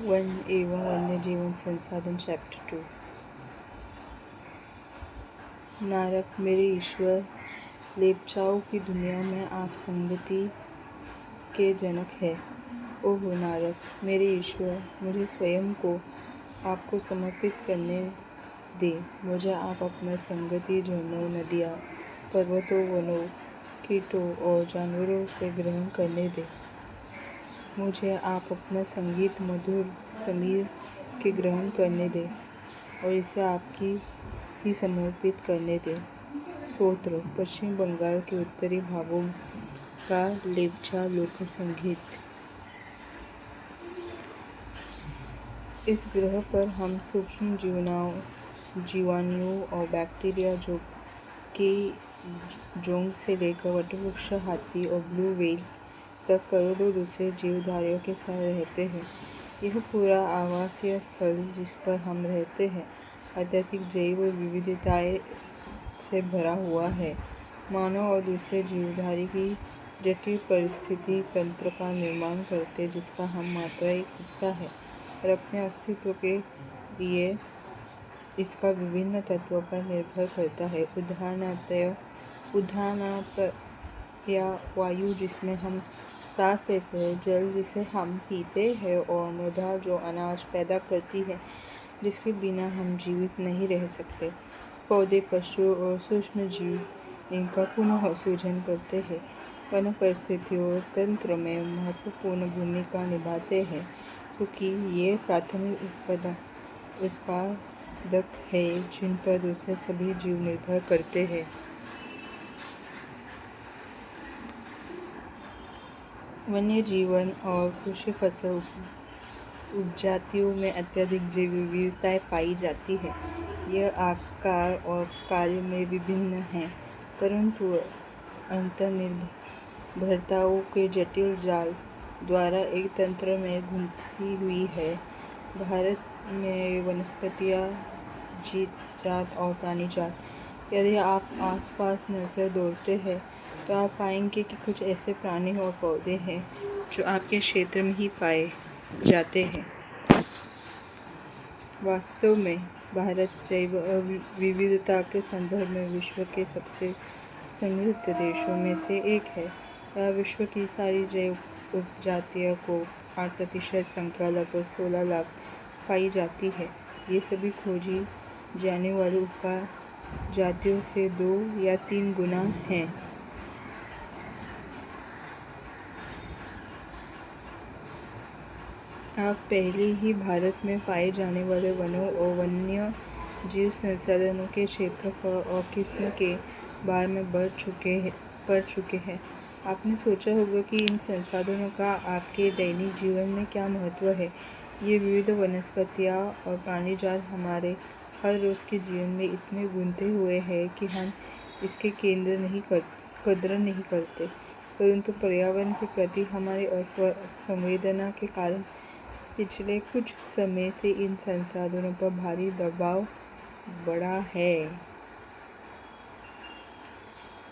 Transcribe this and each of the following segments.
One एवं वन्य जीवन संसाधन चैप्टर 2। नारक, मेरे ईश्वर, लेप्चाओं की दुनिया में आप संगति के जनक हैं। ओह नारक, मेरे ईश्वर, मुझे स्वयं को आपको समर्पित करने दे। मुझे आप अपना संगति झरनों, नदियाँ, पर्वतों, वनों, कीटों और जानवरों से ग्रहण करने दे। मुझे आप अपना संगीत मधुर समीर के ग्रहण करने दें और इसे आपकी ही समर्पित करने दें। स्तोत्र, पश्चिम बंगाल के उत्तरी भागों का लेप्चा लोक संगीत। इस ग्रह पर हम सूक्ष्म जीवाणुओं और बैक्टीरिया जो कि जोंक से लेकर वटवृक्ष, हाथी और ब्लू व्हेल तक करोड़ों दूसरे जीवधारियों के साथ रहते हैं। यह पूरा आवासीय स्थल जिस पर हम रहते हैं अत्यधिक जैव विविधताएं से भरा हुआ है। मानव और दूसरे जीवधारी की जटिल परिस्थिति तंत्र का निर्माण करते जिसका हम मात्र एक हिस्सा है और अपने अस्तित्व के लिए इसका विभिन्न तत्वों पर निर्भर करता है। उदाहरणार्थ या वायु जिसमें हम सांस लेते हैं, जल जिसे हम पीते हैं और मृदा जो अनाज पैदा करती है जिसके बिना हम जीवित नहीं रह सकते। पौधे, पशु और सूक्ष्म जीव इनका पुनः सृजन करते हैं, वन परिस्थितियों तंत्र में महत्वपूर्ण भूमिका निभाते हैं क्योंकि ये प्राथमिक उत्पादक है जिन पर दूसरे सभी जीव निर्भर करते हैं। वन्य जीवन और कृषि फसल उपजातियों में अत्यधिक जैव विविधताएं पाई जाती है। यह आकार और कार्य में विभिन्न हैं, परंतु अंतर्निर्भरताओं के जटिल जाल द्वारा एक तंत्र में गुंथी हुई है। भारत में वनस्पतियाँ, जीव जात और प्राणी जात। यदि आप आसपास नज़र दौड़ते हैं तो आप पाएंगे कि कुछ ऐसे प्राणी और पौधे हैं जो आपके क्षेत्र में ही पाए जाते हैं। वास्तव में भारत जैव विविधता के संदर्भ में विश्व के सबसे समृद्ध देशों में से एक है। यहाँ विश्व की सारी जैव उपजातियों को 8% संख्या लगभग 16 लाख पाई जाती है। ये सभी खोजी जाने वाली उपजातियों से 2 या 3 गुना हैं। आप पहले ही भारत में पाए जाने वाले वनों और वन्य जीव संसाधनों के क्षेत्रफल और किस्म के बारे में पढ़ चुके हैं। आपने सोचा होगा कि इन संसाधनों का आपके दैनिक जीवन में क्या महत्व है। ये विविध वनस्पतियाँ और प्राणी जात हमारे हर रोज़ के जीवन में इतने गूंथे हुए हैं कि हम इसके कदर नहीं करते, परंतु पर्यावरण के प्रति हमारी असंवेदना के कारण पिछले कुछ समय से इन संसाधनों पर भारी दबाव बढ़ा है।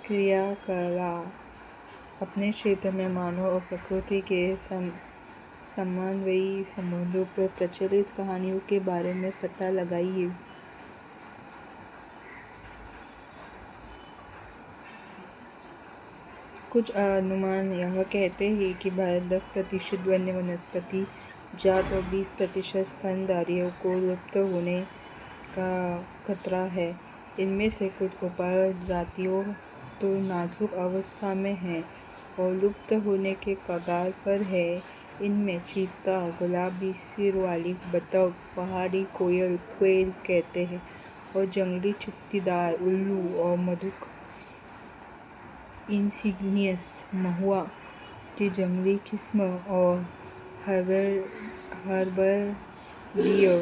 क्रियाकलाप अपने क्षेत्र में मानव और प्रकृति के समन्वयी संबंधों पर प्रचलित कहानियों के बारे में पता लगाइए। कुछ अनुमान यह कहते हैं कि भारत 10% वन्य वनस्पति जात और 20% स्तनधारियों को लुप्त होने का खतरा है। इनमें से कुछ उपजातियों तो नाजुक अवस्था में हैं और लुप्त होने के कगार पर है। इनमें चीता, गुलाबी सिर वाली बतख, पहाड़ी कोयल क्वेल कहते हैं और जंगली चित्तीदार उल्लू और मधुक इंसिग्नियस महुआ की जंगली किस्म और हर्बेरियो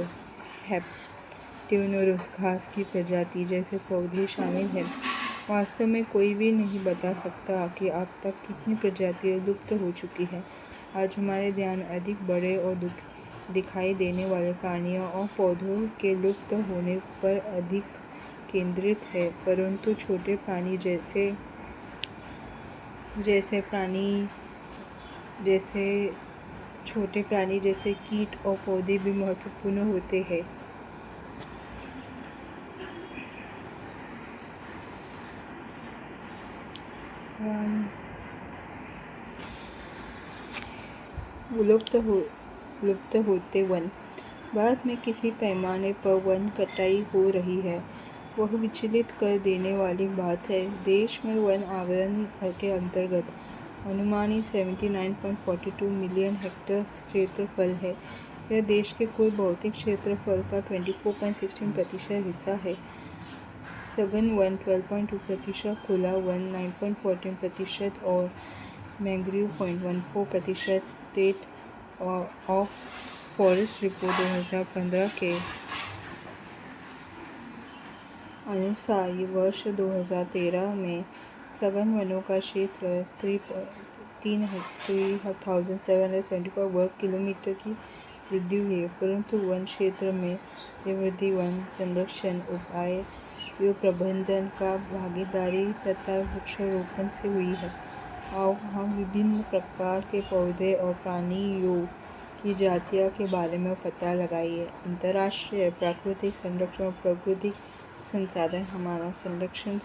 हेप्टेरोनोरस घास की प्रजाति जैसे पौधे शामिल हैं। वास्तव में कोई भी नहीं बता सकता कि अब तक कितनी प्रजातियां लुप्त हो चुकी हैं। आज हमारे ध्यान अधिक बड़े और दिखाई देने वाले प्राणियों और पौधों के लुप्त होने पर अधिक केंद्रित है, परंतु छोटे प्राणी जैसे छोटे प्राणी जैसे कीट और पौधे भी महत्वपूर्ण होते हैं। विलुप्त होते वन। भारत में किसी पैमाने पर वन कटाई हो रही है, वह विचलित कर देने वाली बात है। देश में वन आवरण के अंतर्गत अनुमानित 79.42 मिलियन हेक्टेयर क्षेत्रफल है। यह देश के कुल भौतिक क्षेत्रफल का 24.16% हिस्सा है। सघन वन 12.2%, खुला वन 9.14% और mangrove 0.14%। State of forest report 2015 के अनुसार वर्ष 2013 में सघन वनों का क्षेत्र 3,775 वर्ग किलोमीटर की वृद्धि हुई है, परंतु वन क्षेत्र में यह वृद्धि वन संरक्षण, उपाय व प्रबंधन का भागीदारी तथा वृक्षारोपण से हुई है। आओ हम विभिन्न प्रकार के पौधे और प्राणियों की जातियों के बारे में पता लगाइए। अंतर्राष्ट्रीय प्राकृतिक संरक्षण और प्राकृतिक संसाधन। हमारा संरक्षण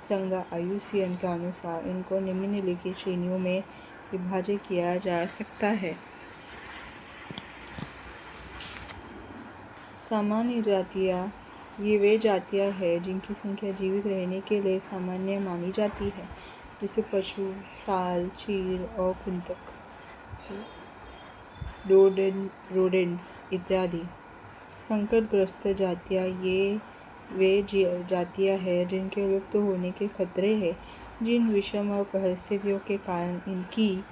संघ IUCN के अनुसार इनको निम्नलिखित श्रेणियों में विभाजित किया जा सकता है। सामान्य जातियाँ। ये वे जातियाँ हैं जिनकी संख्या जीवित रहने के लिए सामान्य मानी जाती है, जैसे पशु, साल, चील और कृंतक, रोडेंट्स इत्यादि। संकटग्रस्त जातियाँ। ये वे जातियाँ हैं जिनके लुप्त होने के खतरे हैं, जिन विषम परिस्थितियों के कारण इनकी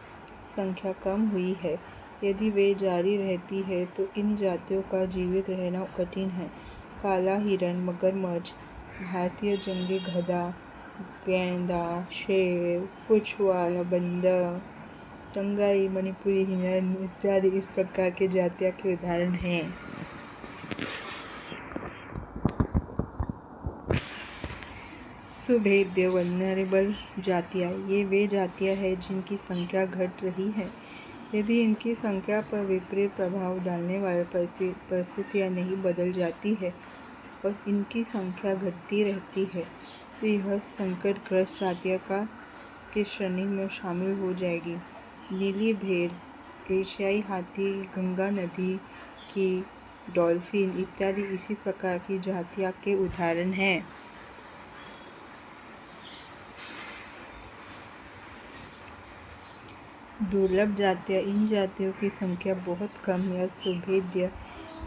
संख्या कम हुई है। यदि वे जारी रहती है तो इन जातियों का जीवित रहना कठिन है। काला हिरण, मगरमच्छ, भारतीय जंगली गधा, गेंडा, शेर, पूंछ वाला बंदर, संगाई, मणिपुरी हिरण इत्यादि इस प्रकार के जातियों के उदाहरण हैं। सुभेद्य वल्नरेबल जातियाँ। ये वे जातियाँ हैं जिनकी संख्या घट रही है। यदि इनकी संख्या पर विपरीत प्रभाव डालने वाली परिस्थितियाँ नहीं बदल जाती है और इनकी संख्या घटती रहती है, तो यह संकटग्रस्त जातियों की श्रेणी में शामिल हो जाएगी। नीली भेड़, एशियाई हाथी, गंगा नदी की डॉल्फिन इत्यादि इसी प्रकार की जातियों के उदाहरण हैं। दुर्लभ जातियाँ। इन जातियों की संख्या बहुत कम या सुभेद्य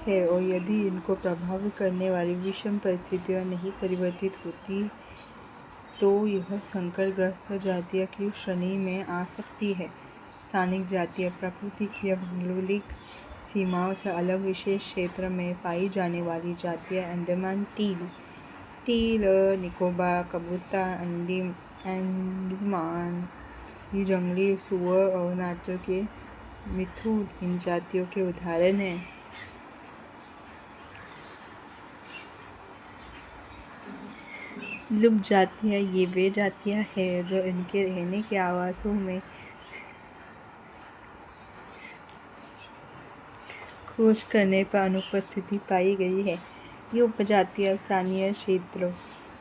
है और यदि इनको प्रभावित करने वाली विषम परिस्थितियाँ नहीं परिवर्तित होती तो यह संकटग्रस्त जातियों की श्रेणी में आ सकती है। स्थानिक जातियाँ। प्राकृतिक या भौगोलिक सीमाओं से अलग विशेष क्षेत्र में पाई जाने वाली जातियाँ। अंडमान टील, निकोबार कबूतर, अंडमान की जंगली सूअर और अरुणाचल के मिथुन इन जातियों के उदाहरण हैं। लुप्त जातियाँ। ये वे जातियाँ हैं जो इनके रहने के आवासों में खोज करने पर अनुपस्थिति पाई गई है। ये उपजातियाँ स्थानीय क्षेत्र,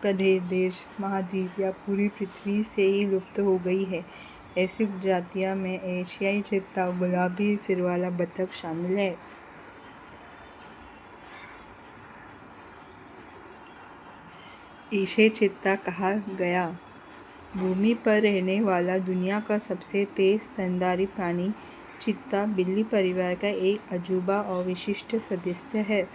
प्रदेश, देश, महाद्वीप या पूरी पृथ्वी से ही लुप्त हो गई है। ऐसी उपजातियों में एशियाई चीता और गुलाबी सिर वाला बतख शामिल है। इसे चीता कहा गया। भूमि पर रहने वाला दुनिया का सबसे तेज स्तनधारी प्राणी चीता बिल्ली परिवार का एक अजूबा और विशिष्ट सदस्य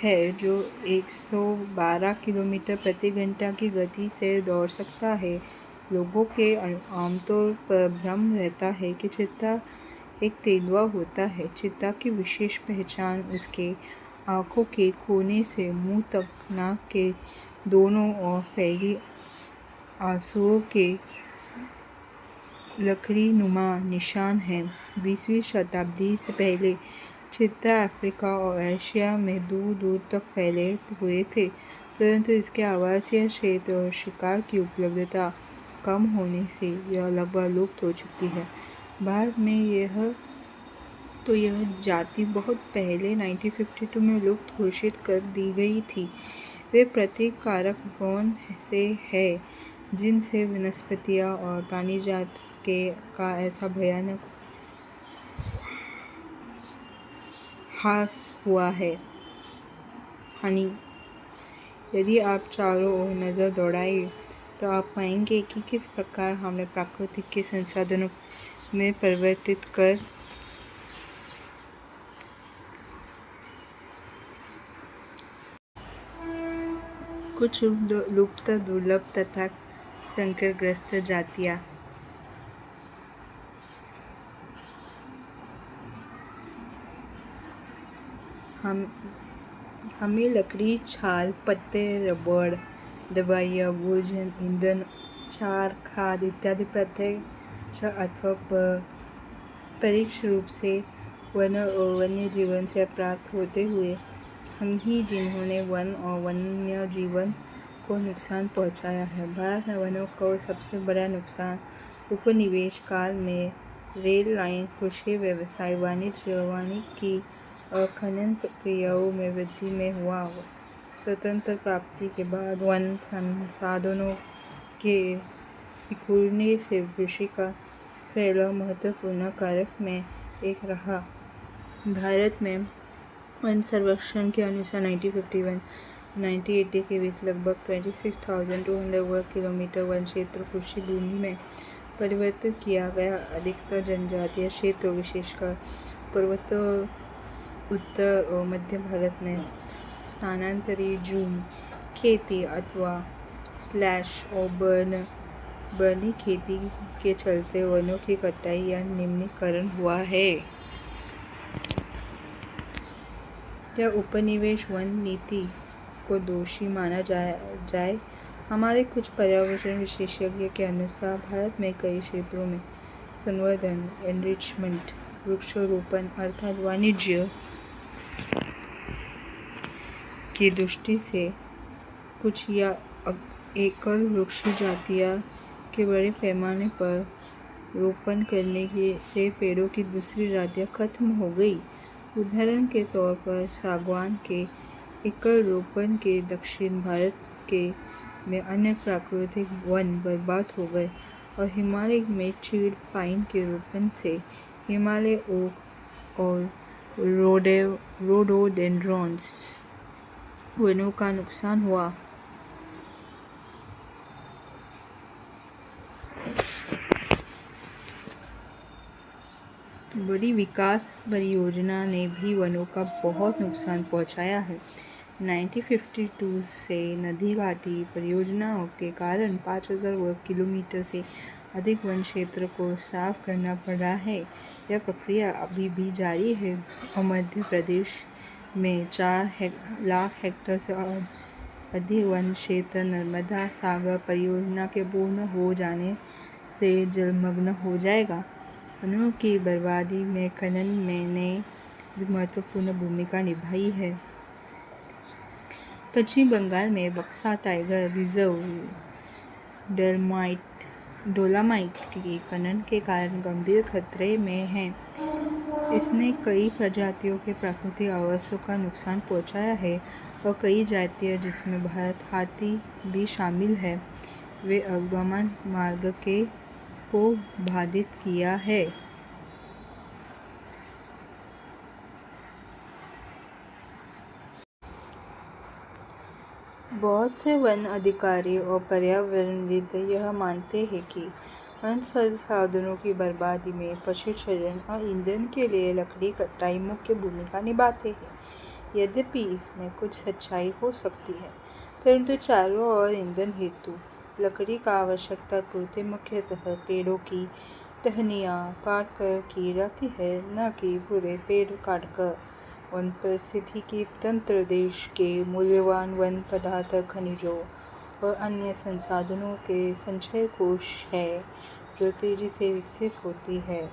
है जो 112 किलोमीटर प्रति घंटा की गति से दौड़ सकता है। लोगों के आमतौर पर भ्रम रहता है कि चीता एक तेंदुआ होता है। चीता की विशेष पहचान उसके आँखों के कोने से मुंह तक नाक के दोनों ओर फैली आंसुओं के लकड़ीनुमा निशान है। 20वीं शताब्दी से पहले चीता अफ्रीका और एशिया में दूर दूर तक फैले हुए थे, परंतु इसके आवासीय क्षेत्र और शिकार की उपलब्धता कम होने से यह लगभग लुप्त हो चुकी है। भारत में यह तो यह जाति बहुत पहले 1952 में लुप्त घोषित कर दी गई थी। वे प्रतीक कारक कौन से है जिनसे वनस्पतियाँ और प्राणीजात का ऐसा भयानक हानि। यदि आप चारों ओर नज़र दौड़ाएं तो आप पाएंगे कि किस प्रकार हमने प्राकृतिक के संसाधनों में परिवर्तित कर कुछ लुप्त, दुर्लभ तथा संकटग्रस्त जातियाँ हमें लकड़ी, छाल, पत्ते, रबड़, दवाइयाँ, भोजन, ईंधन, चार, खाद इत्यादि प्रत्यक्ष अथवा परोक्ष रूप से वन्य जीवन से प्राप्त होते हुए हम ही जिन्होंने वन और वन्य जीवन को नुकसान पहुंचाया है। भारत में वनों को सबसे बड़ा नुकसान उपनिवेश काल में रेल लाइन, कृषि व्यवसाय, वाणिज्य और खनन प्रक्रियाओं में वृद्धि में हुआ। स्वतंत्र प्राप्ति के बाद वन संसाधनों के सिकुड़ने से कृषि का फैलाव महत्वपूर्ण कारक में एक रहा। भारत में वन सर्वेक्षण के अनुसार 1951-1980 के बीच लगभग 26,200 वर्ग किलोमीटर वन क्षेत्र कृषि भूमि में परिवर्तित किया गया। अधिकतर जनजातीय क्षेत्रों, विशेषकर पूर्वोत्तर, उत्तर और मध्य भारत में स्थानांतरित झूम खेती अथवा स्लैश और बर्नी खेती के चलते वनों की कटाई या निम्नीकरण हुआ है। क्या उपनिवेश वन नीति को दोषी माना जाए? हमारे कुछ पर्यावरण विशेषज्ञ के अनुसार भारत में कई क्षेत्रों में संवर्धन, एनरिचमेंट, वृक्षारोपण अर्थात वाणिज्य की दृष्टि से कुछ या एकल वृक्ष जातियाँ के बड़े पैमाने पर रोपण करने से पेड़ों की दूसरी जातियाँ खत्म हो गई। उदाहरण के तौर पर सागवान के एकल रोपण के दक्षिण भारत में अन्य प्राकृतिक वन बर्बाद हो गए और हिमालय में चीड़ पाइन के रोपण से हिमालय ओक और रोडोडेंड्रॉन्स वनों का नुकसान हुआ। बड़ी विकास परियोजना ने भी वनों का बहुत नुकसान पहुंचाया है। 1952 से नदी घाटी परियोजनाओं के कारण 5,000 वर्ग किलोमीटर से अधिक वन क्षेत्र को साफ करना पड़ा है। यह प्रक्रिया अभी भी जारी है और मध्य प्रदेश में 4 लाख हेक्टेयर से अधिक वन क्षेत्र नर्मदा सागर परियोजना के पूर्ण हो जाने से जलमग्न हो जाएगा। वनों की बर्बादी में खनन ने भी महत्वपूर्ण भूमिका निभाई है। पश्चिम बंगाल में बक्सा टाइगर रिजर्व डोलामाइट के खनन के कारण गंभीर खतरे में है। इसने कई प्रजातियों के प्राकृतिक आवासों का नुकसान पहुंचाया है और कई जातियां, जिसमें भारत हाथी भी शामिल है, वे आवागमन मार्ग को बाधित किया है। बहुत से वन अधिकारी और पर्यावरणविद यह मानते हैं कि वन संसाधनों की बर्बादी में पशुचारण और ईंधन के लिए लकड़ी कटाई मुख्य भूमिका निभाते हैं। यद्यपि इसमें कुछ सच्चाई हो सकती है, परंतु चारों ओर ईंधन हेतु लकड़ी का आवश्यकता पूर्ति मुख्यतः पेड़ों की टहनियाँ काटकर की जाती है, न कि पूरे पेड़ काटकर। वन पारिस्थितिकी तंत्र देश के मूल्यवान वन पदार्थ, खनिजों और अन्य संसाधनों के संचय कोष है, जो तेजी से विकसित होती है।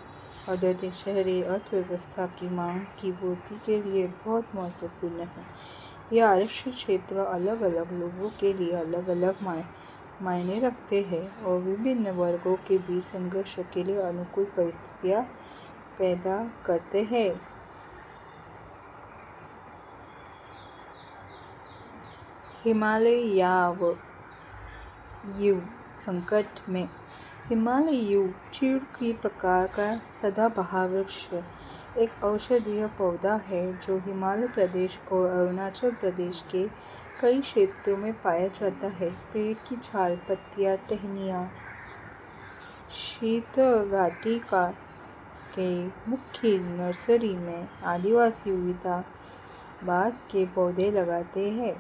औद्योगिक शहरी अर्थव्यवस्था की मांग की पूर्ति के लिए बहुत महत्वपूर्ण है। यह आरक्षित क्षेत्र अलग अलग लोगों के लिए अलग अलग मायने रखते हैं और विभिन्न वर्गों के बीच संघर्ष के लिए अनुकूल परिस्थितियाँ पैदा करते हैं। हिमालयाव युग संकट में। हिमालयू चीड़ की प्रकार का सदाबहार वृक्ष एक औषधीय पौधा है जो हिमाचल प्रदेश और अरुणाचल प्रदेश के कई क्षेत्रों में पाया जाता है। पेड़ की छाल, पत्तियां, टहनियाँ शीत वाटिका के मुख्य नर्सरी में आदिवासी विविधता बांस के पौधे लगाते हैं।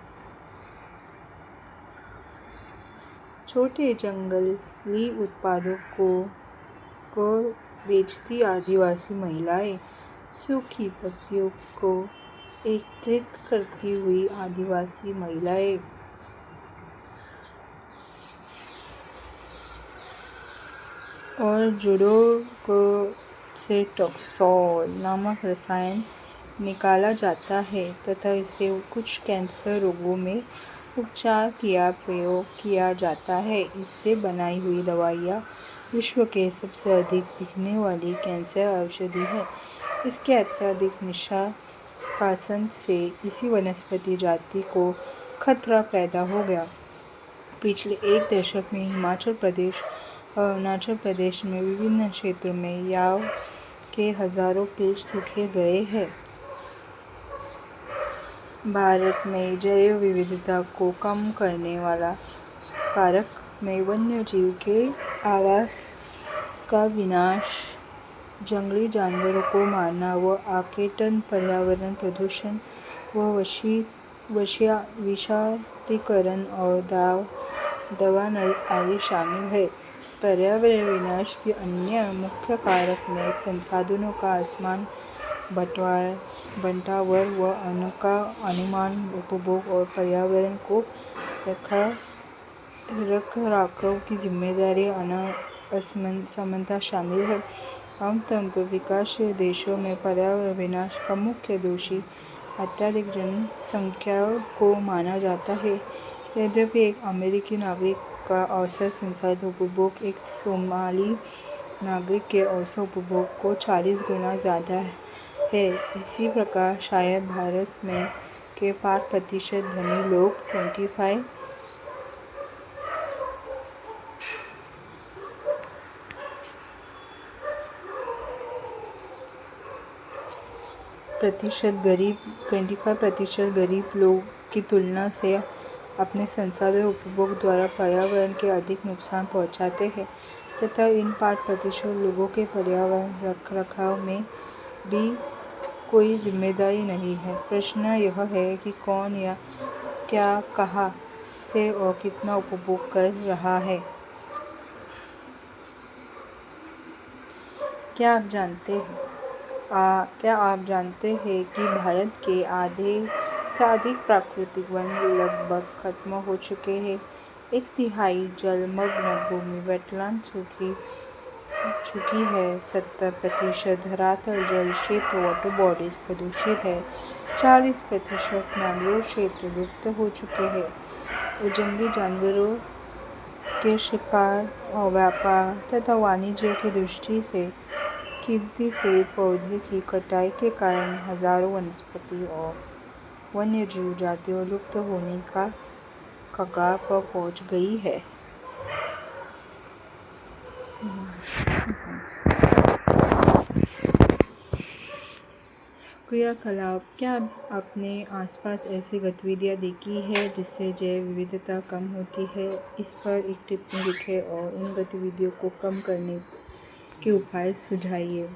छोटे जंगली उत्पादों को बेचती आदिवासी महिलाएं, सूखी पत्तियों को एकत्रित करती हुई आदिवासी महिलाएं, और जड़ों को से टॉक्सोल नामक रसायन निकाला जाता है तथा इसे कुछ कैंसर रोगों में उपचार प्रयोग किया जाता है। इससे बनाई हुई दवाइयाँ विश्व के सबसे अधिक बिकने वाली कैंसर औषधि है। इसके अत्यधिक निष्कासन से इसी वनस्पति जाति को खतरा पैदा हो गया। पिछले एक दशक में हिमाचल प्रदेश और अरुणाचल प्रदेश में विभिन्न क्षेत्रों में याव के हजारों पेड़ सूखे गए हैं। भारत में जैव विविधता को कम करने वाला कारक में वन्य जीव के आवास का विनाश, जंगली जानवरों को मारना व आकेटन, पर्यावरण प्रदूषण व विषाक्तीकरण और दावानल आदि शामिल है। पर्यावरण विनाश के अन्य मुख्य कारक में संसाधनों का असमान बंटावार व अनुमान उपभोग और पर्यावरण को रखरखाव की जिम्मेदारी असमानता शामिल है। आमतौर पर विकासशील देशों में पर्यावरण विनाश का मुख्य दोषी अत्यधिक जनसंख्या को माना जाता है। यद्यपि एक अमेरिकी नागरिक का औसत संसाधन उपभोग एक सोमाली नागरिक के औसत उपभोग को 40 गुना ज़्यादा है। इसी प्रकार शायद भारत में के 5% धनी लोग 25 25% गरीब लोग की तुलना से अपने संसाधन उपभोग द्वारा पर्यावरण के अधिक नुकसान पहुंचाते हैं तथा इन 5% लोगों के पर्यावरण रखरखाव में भी कोई जिम्मेदारी नहीं है। प्रश्न यह है कि कौन या क्या, कहाँ से और कितना उपभोग कर रहा है। क्या आप जानते हैं कि भारत के आधे से अधिक प्राकृतिक वन लगभग खत्म हो चुके हैं। 1/3 जलमग्न भूमि वेटलैंड सूख चुकी है। 70% धरातल जल क्षेत्र वाटर बॉडीज प्रदूषित है। 40% मैंग्रोव क्षेत्र लुप्त हो चुके हैं और जंगली जानवरों के शिकार और व्यापार तथा वाणिज्य की दृष्टि से कीमती पेड़ पौधे की कटाई के कारण हजारों वनस्पति और वन्य जीव जातियां लुप्त होने का कगार पर पहुंच गई है। क्रियाकलाप। क्या आपने आसपास ऐसी गतिविधियां देखी है जिससे जैव विविधता कम होती है? इस पर एक टिप्पणी लिखें और उन गतिविधियों को कम करने के उपाय सुझाइए।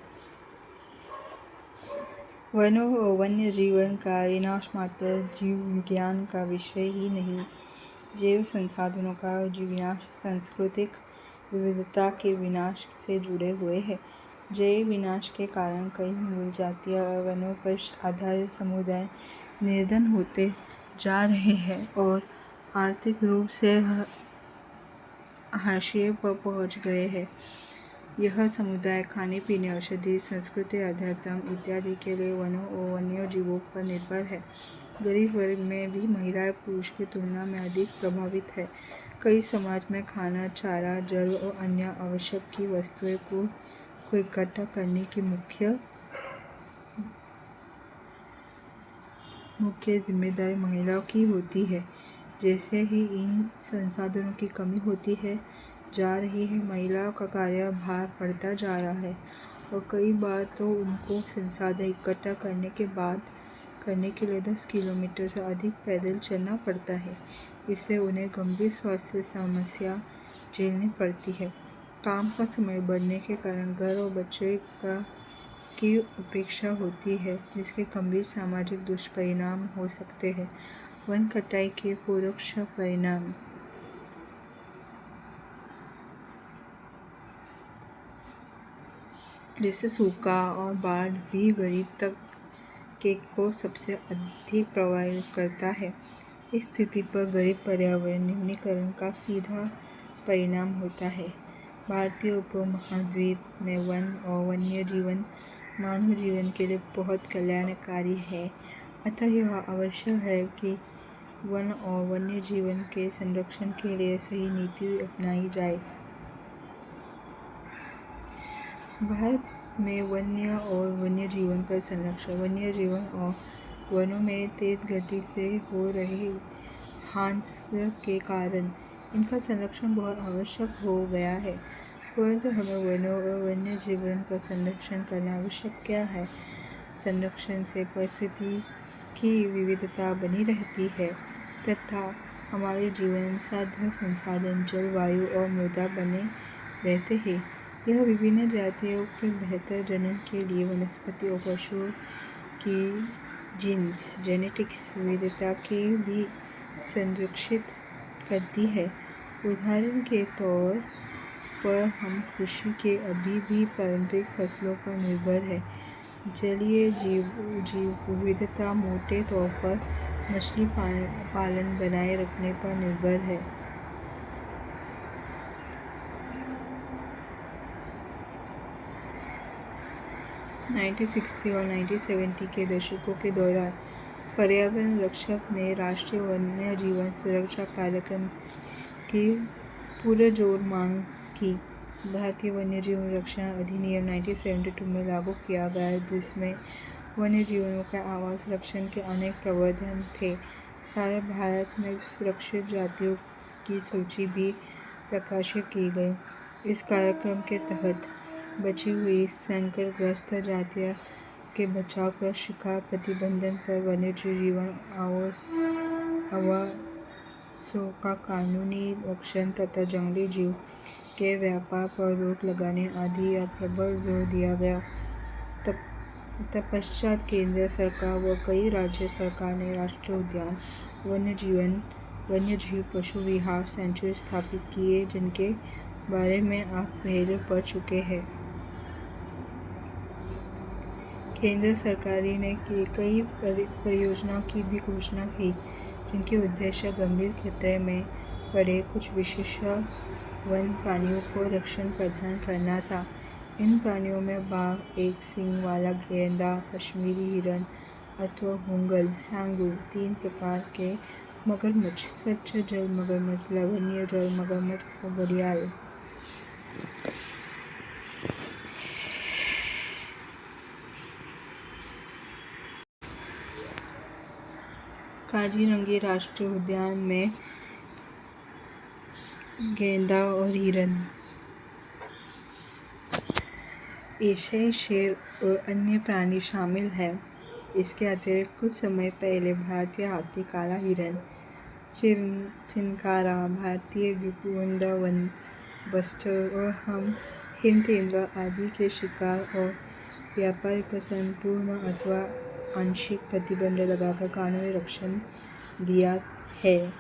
वनों और वन्य जीवन का विनाश मात्र जीव विज्ञान का विषय ही नहीं, जैव संसाधनों का विनाश सांस्कृतिक विविधता के विनाश से जुड़े हुए है। जैव विनाश के कारण कई मूल जातियां और वनों पर आधारित समुदाय निर्धन होते जा रहे हैं और आर्थिक रूप से हाशिए पर पहुंच गए हैं। यह समुदाय खाने पीने, औषधि, संस्कृति, अध्यात्म इत्यादि के लिए वनों और वन्य जीवों पर निर्भर है। गरीब वर्ग में भी महिलाएं पुरुष की तुलना में अधिक प्रभावित है। कई समाज में खाना, चारा, जल और अन्य आवश्यक की वस्तुएं को इकट्ठा करने की मुख्य जिम्मेदारी महिलाओं की होती है। जैसे ही इन संसाधनों की कमी होती है जा रही है, महिलाओं का कार्यभार बढ़ता जा रहा है और कई बार तो उनको संसाधन इकट्ठा करने के लिए 10 किलोमीटर से अधिक पैदल चलना पड़ता है। इससे उन्हें गंभीर स्वास्थ्य समस्या झेलनी पड़ती है। काम का समय बढ़ने के कारण घर और बच्चे की उपेक्षा होती है, जिसके गंभीर सामाजिक दुष्परिणाम हो सकते हैं। वन कटाई के परोक्ष परिणाम जैसे सूखा और बाढ़ भी गरीब तबके को सबसे अधिक प्रभावित करता है। इस स्थिति पर गरीब पर्यावरण न्यूनीकरण का सीधा परिणाम होता है। भारतीय उपमहाद्वीप में वन और वन्य जीवन मानव जीवन के लिए बहुत कल्याणकारी है। अतः यह आवश्यक है कि वन और वन्य जीवन के संरक्षण के लिए सही नीति अपनाई जाए। भारत में वन्य और वन्य जीवन का संरक्षण। वन्य जीवन और वनों में तेज गति से हो रहे ह्रास के कारण इनका संरक्षण बहुत आवश्यक हो गया है। परंतु हमें वनों और वन्य जीवन का संरक्षण करना आवश्यक क्या है? संरक्षण से परिस्थिति की विविधता बनी रहती है तथा हमारे जीवन साध्य संसाधन जलवायु और मृदा बने रहते हैं। यह विभिन्न जातियों के बेहतर जनन के लिए वनस्पति और पशुओं की जीन्स जेनेटिक्स विविधता की भी संरक्षित करती है। उदाहरण के तौर पर हम कृषि के अभी भी पारंपरिक फसलों पर निर्भर है। जलीय जीव विविधता मोटे तौर पर मछली पालन बनाए रखने पर निर्भर है। (1960 और 1970 के दशकों के दौरान पर्यावरण रक्षक ने राष्ट्रीय वन्य जीवन सुरक्षा कार्यक्रम की पुरजोर मांग की। भारतीय वन्य जीवन रक्षा अधिनियम 1972 में लागू किया गया, जिसमें वन्य जीवों के आवास रक्षण के अनेक प्रावधान थे। सारे भारत में सुरक्षित जातियों की सूची भी प्रकाशित की गई। इस कार्यक्रम के तहत बची हुई संकटग्रस्त जातियों के बचाव पर, शिकार प्रतिबंधन पर, वन्यजीव जीवन आवासों का कानूनी रक्षण तथा जंगली जीव के व्यापार पर रोक लगाने आदि पर प्रबल जोर दिया गया। तत्पश्चात केंद्र सरकार व कई राज्य सरकार ने राष्ट्रीय उद्यान, वन्यजीव पशु विहार सेंचुरी स्थापित किए, जिनके बारे में आप पहले पढ़ चुके हैं। केंद्र सरकार ने कई परियोजनाओं की भी घोषणा की, जिनके उद्देश्य गंभीर खतरे में पड़े कुछ विशिष्ट वन प्राणियों को रक्षण प्रदान करना था। इन प्राणियों में बाघ, एक सींग वाला गेंडा, कश्मीरी हिरण अथवा हुंगल हैंगू, 3 प्रकार के मगरमच्छ, स्वच्छ जल मगरमच्छ, लवणीय जल मगरमच्छ और घड़ियाल। काजीरंगा राष्ट्रीय उद्यान में गेंडा और हिरण, एशियाई शेर और अन्य प्राणी शामिल हैं। इसके अतिरिक्त कुछ समय पहले भारतीय हाथी, काला हिरण, चिनकारा, भारतीय गेंडा, वन बस्टर और हिम तेंदुआ आदि के शिकार और व्यापार पर संपूर्ण अथवा आंशिक प्रतिबंध लगाकर कानूनी रक्षण दिया है।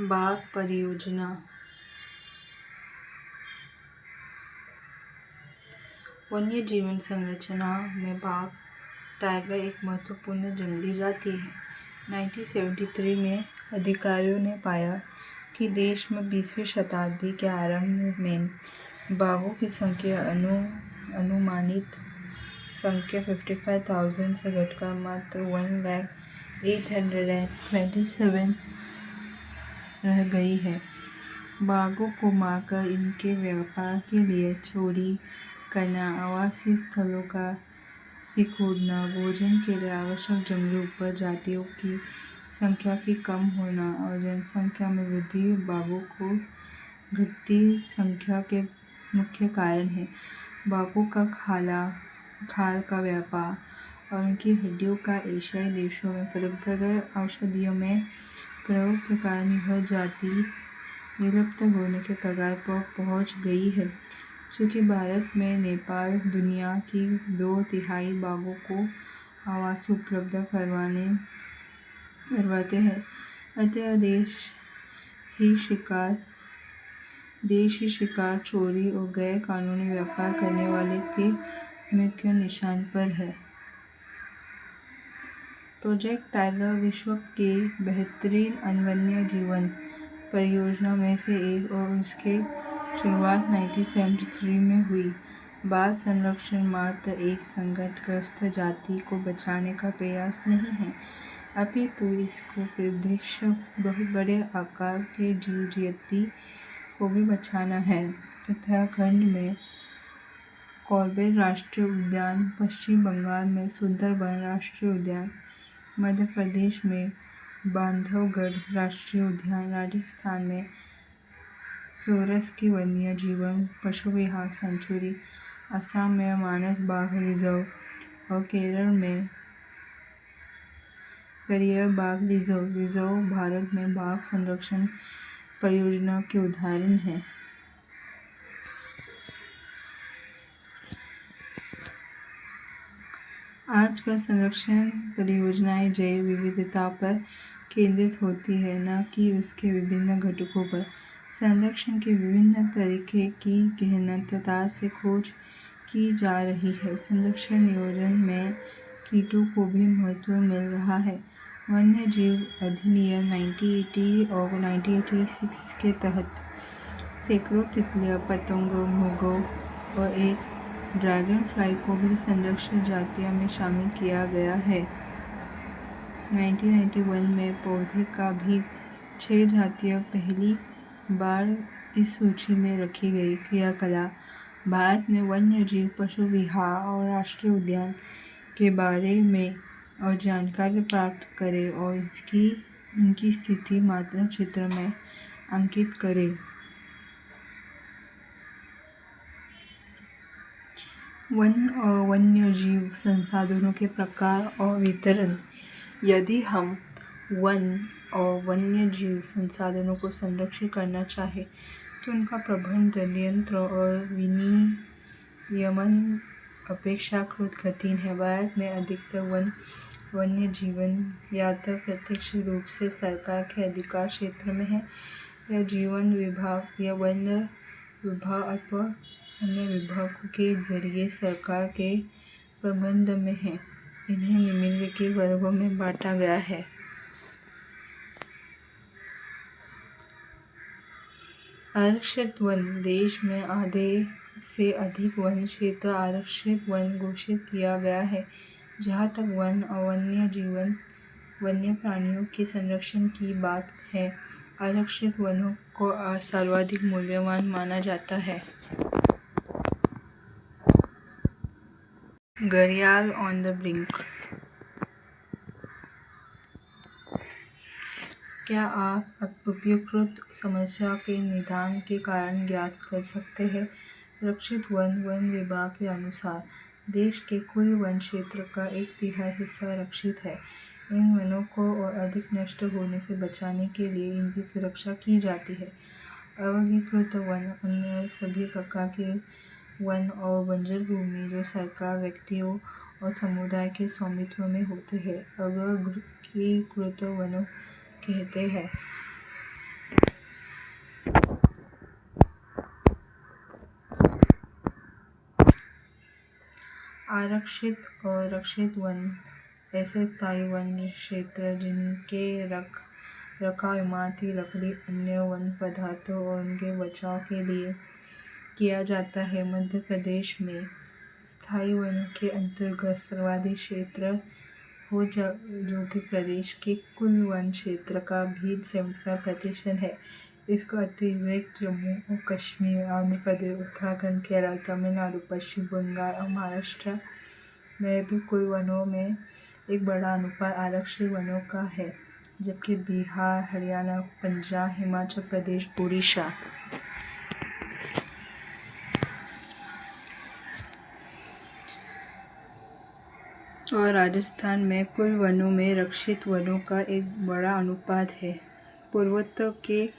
बाघ परियोजना। वन्य जीवन संरचना में बाघ टाइगर एक महत्वपूर्ण जंगली जाति है। 1973 में अधिकारियों ने पाया कि देश में 20वीं शताब्दी के आरंभ में बाघों की संख्या अनुमानित संख्या 55,000 से घटकर मात्र 1,08,27 रह गई है। बाघों को मारकर इनके व्यापार के लिए चोरी करना, आवासीय स्थलों का सिकोड़ना, भोजन के लिए आवश्यक जंगली उपजातियों की संख्या की कम होना और जनसंख्या में वृद्धि बाघों को घटती संख्या के मुख्य कारण हैं। बाघों का खाल का व्यापार और उनकी हड्डियों का एशियाई देशों में परंपरागत औषधियों में प्रयोग के कारण यह जाति विलुप्त होने के कगार पर पहुंच गई है। चूँकि भारत में नेपाल दुनिया की 2/3 बाघों को आवास उपलब्ध करवाते हैं, अतः देश ही शिकार, चोरी और गैर कानूनी व्यापार करने वाले के मुख्य निशान पर है। प्रोजेक्ट टाइगर विश्व के बेहतरीन वन्य जीवन परियोजना में से एक और उसके शुरुआत 1973 में हुई। बाघ संरक्षण मात्र एक संकटग्रस्त जाति को बचाने का प्रयास नहीं है, अपितु इसको परिदृश्य बहुत बड़े आकार के जीव जगति को भी बचाना है। उत्तराखंड में कॉर्बेट राष्ट्रीय उद्यान, पश्चिम बंगाल में सुंदरबन राष्ट्रीय उद्यान, मध्य प्रदेश में बांधवगढ़ राष्ट्रीय उद्यान, राजस्थान में सोरस्की वन्य जीवन पशु विहार सेंचुरी, असम में मानस बाघ रिजर्व और केरल में पेरियार बाघ रिजर्व भारत में बाघ संरक्षण परियोजना के उदाहरण हैं। आजकल संरक्षण परियोजनाएं जैव विविधता पर केंद्रित होती है, न कि उसके विभिन्न घटकों पर। संरक्षण के विभिन्न तरीके की गहनता से खोज की जा रही है। संरक्षण नियोजन में कीटों को भी महत्व मिल रहा है। वन्य जीव अधिनियम 1980 और 1986 के तहत सैकड़ों तितलियां, पतंगों, मुर्गों और एक ड्रैगन फ्लाई को भी संरक्षित जातियों में शामिल किया गया है। 1991 में पौधे का भी 6 जातियां पहली बार इस सूची में रखी गई। क्रियाकलाप भारत में वन्य जीव पशु विहार और राष्ट्रीय उद्यान के बारे में और जानकारी प्राप्त करें और इनकी स्थिति मात्रा चित्र में अंकित करें। वन और वन्य जीव संसाधनों के प्रकार और वितरण। यदि हम वन और वन्य जीव संसाधनों को संरक्षित करना चाहें तो उनका प्रबंधन, नियंत्रण और विनियमन अपेक्षाकृत कठिन है। भारत में अधिकतर वन्य जीवन या तो प्रत्यक्ष रूप से सरकार के अधिकार क्षेत्र में है या जीवन विभाग या वन विभाग अथवा अन्य विभागों के जरिए सरकार के प्रबंधन में है। इन्हें निम्नलिखित वर्गों में बांटा गया है। आरक्षित वन। देश में आधे से अधिक वन क्षेत्र आरक्षित वन घोषित किया गया है। जहाँ तक वन और वन्य प्राणियों के संरक्षण की बात है, आरक्षित वनों को सर्वाधिक मूल्यवान माना जाता है। घड़ियाल ऑन द ब्रिंक। क्या आप उपयुक्त समस्या के निदान के कारण ज्ञात कर सकते हैं? रक्षित वन विभाग के अनुसार देश के कुल वन क्षेत्र का 1/3 हिस्सा रक्षित है। इन वनों को और अधिक नष्ट होने से बचाने के लिए इनकी सुरक्षा की जाती है। अवर्गीकृत वन अन्य सभी प्रकार के वन और बंजर भूमि जो सरकार, व्यक्तियों और समुदाय के स्वामित्व में होते हैं अवर्गीकृत वनों कहते हैं। आरक्षित और रक्षित वन ऐसे स्थायी वन क्षेत्र जिनके रखरखाव इमारती लकड़ी, अन्य वन पदार्थों और उनके बचाव के लिए किया जाता है। मध्य प्रदेश में स्थायी वनों के अंतर्गत सर्वाधिक क्षेत्र हो जो कि प्रदेश के कुल वन क्षेत्र का भी 75% है। इसका अतिरिक्त जम्मू और कश्मीर, आंध्र प्रदेश, उत्तराखंड, केरल, तमिलनाडु, पश्चिम बंगाल और महाराष्ट्र में भी कुल वनों में एक बड़ा अनुपात आरक्षित वनों का है, जबकि बिहार, हरियाणा, पंजाब, हिमाचल प्रदेश, उड़ीसा और राजस्थान में कुल वनों में रक्षित वनों का एक बड़ा अनुपात है। पूर्वोत्तर के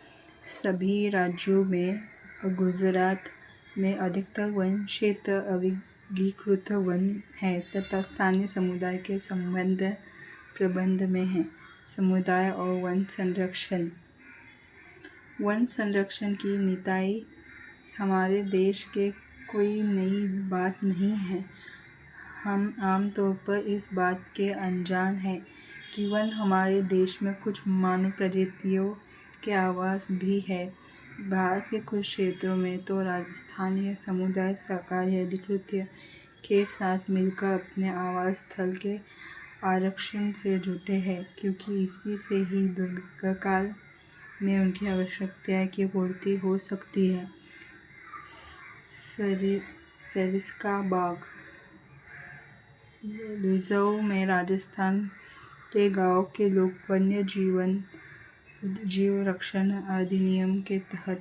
सभी राज्यों में और गुजरात में अधिकतर वन क्षेत्र अविगीकृत वन है तथा स्थानीय समुदाय के प्रबंध में है। समुदाय और वन संरक्षण की नीति हमारे देश के कोई नई बात नहीं है। हम आमतौर पर इस बात के अनजान हैं कि वन हमारे देश में कुछ मानव प्रजातियों के आवास भी है। भारत के कुछ क्षेत्रों में तो राजस्थानीय समुदाय सरकारी अधिकृत के साथ मिलकर अपने आवास स्थल के आरक्षण से जुटे हैं, क्योंकि इसी से ही दीर्घकाल में उनकी आवश्यकताएं की पूर्ति हो सकती है। सरिस्का बाग रिजर्व में राजस्थान के गांव के लोग वन्य जीव रक्षण अधिनियम के तहत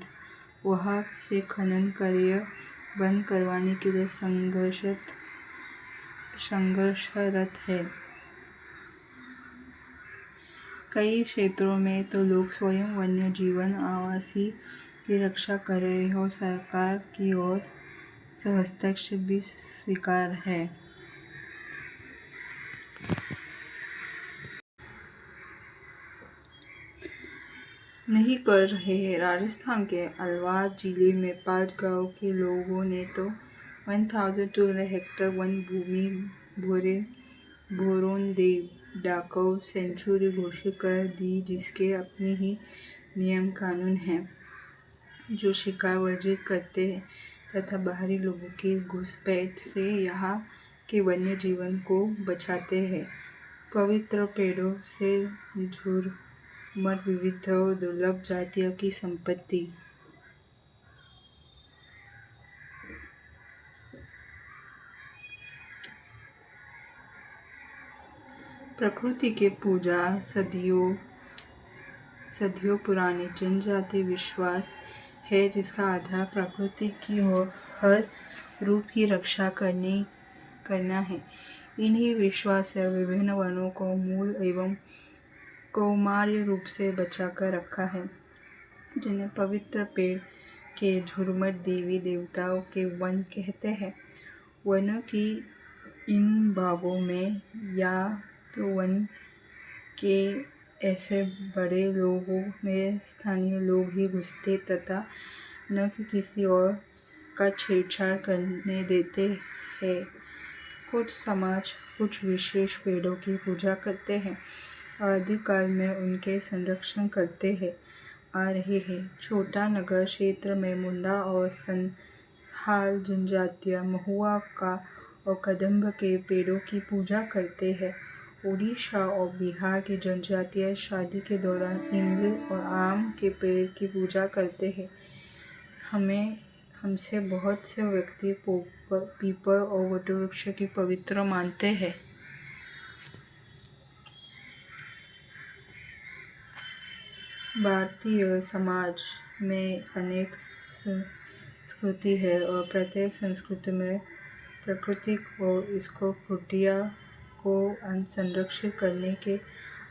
वहां से खनन कार्य बंद करवाने के लिए संघर्षरत है। कई क्षेत्रों में तो लोग स्वयं वन्य जीवन आवासी की रक्षा कर रहे हैं और सरकार की ओर से हस्तक्षेप भी स्वीकार है। नहीं कर रहे हैं। राजस्थान के अलवार जिले में 5 गांव के लोगों ने तो 1200 हेक्टेयर वन भूमि भोरोन-देव डाकऊ सेंचुरी घोषित कर दी, जिसके अपने ही नियम कानून हैं जो शिकार वर्जित करते हैं तथा बाहरी लोगों की घुसपैठ से यहाँ के वन्य जीवन को बचाते हैं। पवित्र पेड़ों से झूरमट विविध और दुर्लभ जातियों की संपत्ति। प्रकृति की पूजा सदियों पुरानी जनजातीय विश्वास है, जिसका आधार प्रकृति की हर रूप की रक्षा करना है। इन्हीं विश्वास से विभिन्न वनों को मूल एवं कौमार्य रूप से बचाकर रखा है, जिन्हें पवित्र पेड़ के झुरमट देवी देवताओं के वन कहते हैं। वनों की इन भागों में या तो वन के ऐसे बड़े लोगों में स्थानीय लोग ही घुसते तथा न कि किसी और का छेड़छाड़ करने देते हैं। कुछ समाज कुछ विशेष पेड़ों की पूजा करते हैं और अधिकाल में उनके संरक्षण करते हैं आ रहे हैं। छोटा नगर क्षेत्र में मुंडा और संथाल जनजातियां महुआ का और कदम्ब के पेड़ों की पूजा करते हैं। उड़ीसा और बिहार की जनजातियां शादी के दौरान इमली और आम के पेड़ की पूजा करते हैं। हमसे बहुत से व्यक्ति पीपल और वटवृक्ष की पवित्र मानते हैं। भारतीय समाज में अनेक संस्कृति है और प्रत्येक संस्कृति में प्रकृति और इसको कुटिया को संरक्षित करने के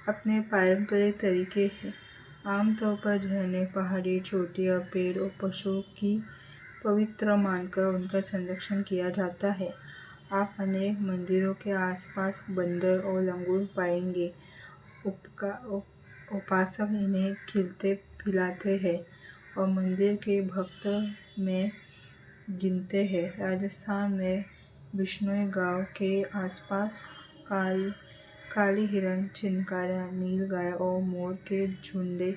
अपने पारंपरिक तरीके हैं। आमतौर पर झरने, पहाड़ी चोटियाँ, पेड़ और पशुओं की पवित्र मानकर उनका संरक्षण किया जाता है। आप अनेक मंदिरों के आसपास बंदर और लंगूर पाएंगे। उपासक इन्हें खिलाते पिलाते हैं और मंदिर के भक्त में गिनते हैं। राजस्थान में बिश्नोई गांव के आसपास काली हिरण, चिनकारा, नीलगाय और मोर के झुंड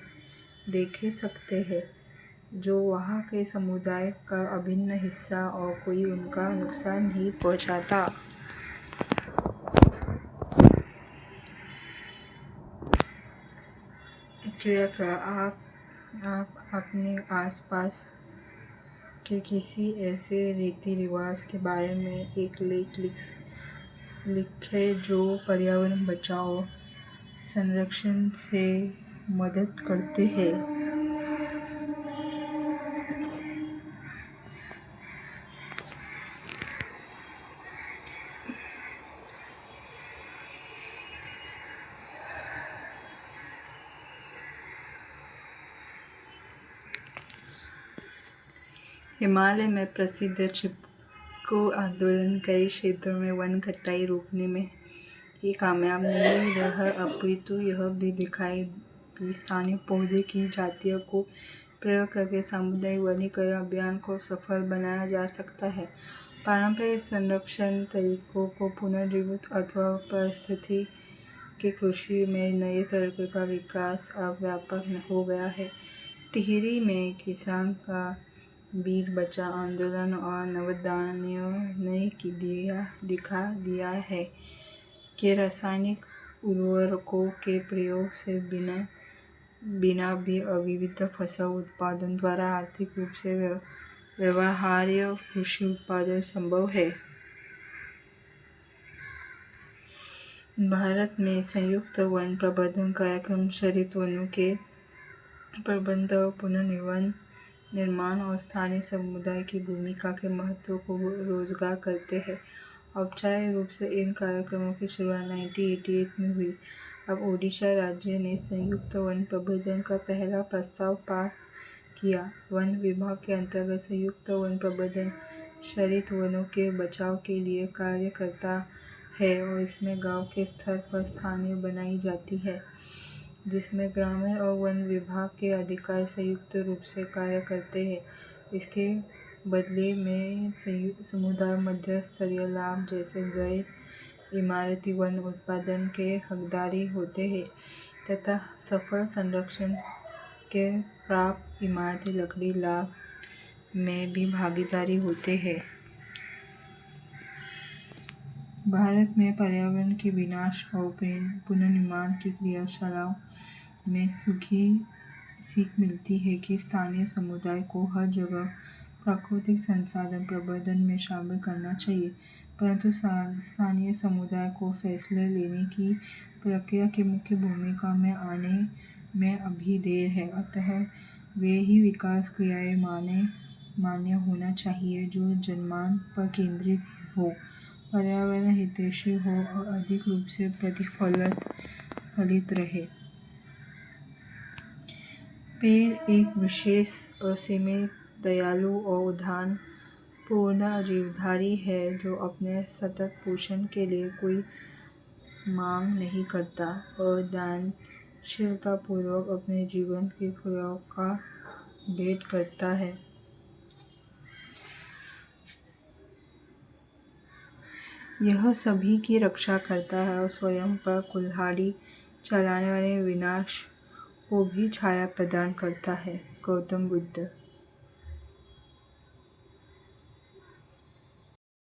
देखे सकते हैं, जो वहाँ के समुदाय का अभिन्न हिस्सा और कोई उनका नुकसान नहीं पहुँचाता। आप अपने आसपास के किसी ऐसे रीति रिवाज के बारे में एक लेख लिखे जो पर्यावरण बचाओ संरक्षण से मदद करते हैं। हिमालय में प्रसिद्ध चिपको आंदोलन कई क्षेत्रों में वन कटाई रोकने में ही कामयाब नहीं रहा, अपितु यह भी दिखाई कि स्थानीय पौधे की जातियों को प्रयोग करके सामुदायिक वनीकरण अभियान को सफल बनाया जा सकता है। पारंपरिक संरक्षण तरीकों को पुनर्जीवित अथवा पारिस्थितिकी की कृषि में नए तरीकों का विकास अब व्यापक हो गया है। टिहरी में किसान का बीज बचा आंदोलन और नवोद्यमियों ने दिखा दिया है कि रासायनिक उर्वरकों के प्रयोग से बिना भी विविध फसल उत्पादन द्वारा आर्थिक रूप से व्यवहार्य कृषि उत्पादन संभव है। भारत में संयुक्त वन प्रबंधन कार्यक्रम हरित वनों के प्रबंधन, पुनर्निर्माण और स्थानीय समुदाय की भूमिका के महत्व को रोजगार करते हैं। औपचारिक रूप से इन कार्यक्रमों की शुरुआत 1988 में हुई। अब ओडिशा राज्य ने संयुक्त वन प्रबंधन का पहला प्रस्ताव पास किया। वन विभाग के अंतर्गत संयुक्त वन प्रबंधन हरित वनों के बचाव के लिए कार्य करता है और इसमें गांव के स्तर पर स्थानीय बनाई जाती है, जिसमें ग्रामीण और वन विभाग के अधिकारी संयुक्त रूप से कार्य करते हैं। इसके बदले में समुदाय मध्य स्तरीय लाभ जैसे गैर इमारती वन उत्पादन के हकदारी होते हैं तथा सफल संरक्षण के प्राप्त इमारती लकड़ी लाभ में भी भागीदारी होते हैं। भारत में पर्यावरण के विनाश और पुनर्निर्माण की क्रियाशालाओं में सीख मिलती है कि स्थानीय समुदाय को हर जगह प्राकृतिक संसाधन प्रबंधन में शामिल करना चाहिए, परंतु स्थानीय समुदाय को फैसले लेने की प्रक्रिया की मुख्य भूमिका में आने में अभी देर है। अतः वे ही विकास क्रियाएं मान्य होना चाहिए जो जनमान पर केंद्रित हो, पर्यावरण हितैषी हो और अधिक रूप से प्रतिफलित रहे। पेड़ एक विशेष, असीमित, दयालु और उदारपूर्ण जीवधारी है जो अपने सतत पोषण के लिए कोई मांग नहीं करता और दानशीलतापूर्वक अपने जीवन की क्रियाओं का भेंट करता है। यह सभी की रक्षा करता है और स्वयं पर कुल्हाड़ी चलाने वाले विनाश को भी छाया प्रदान करता है। गौतम बुद्ध।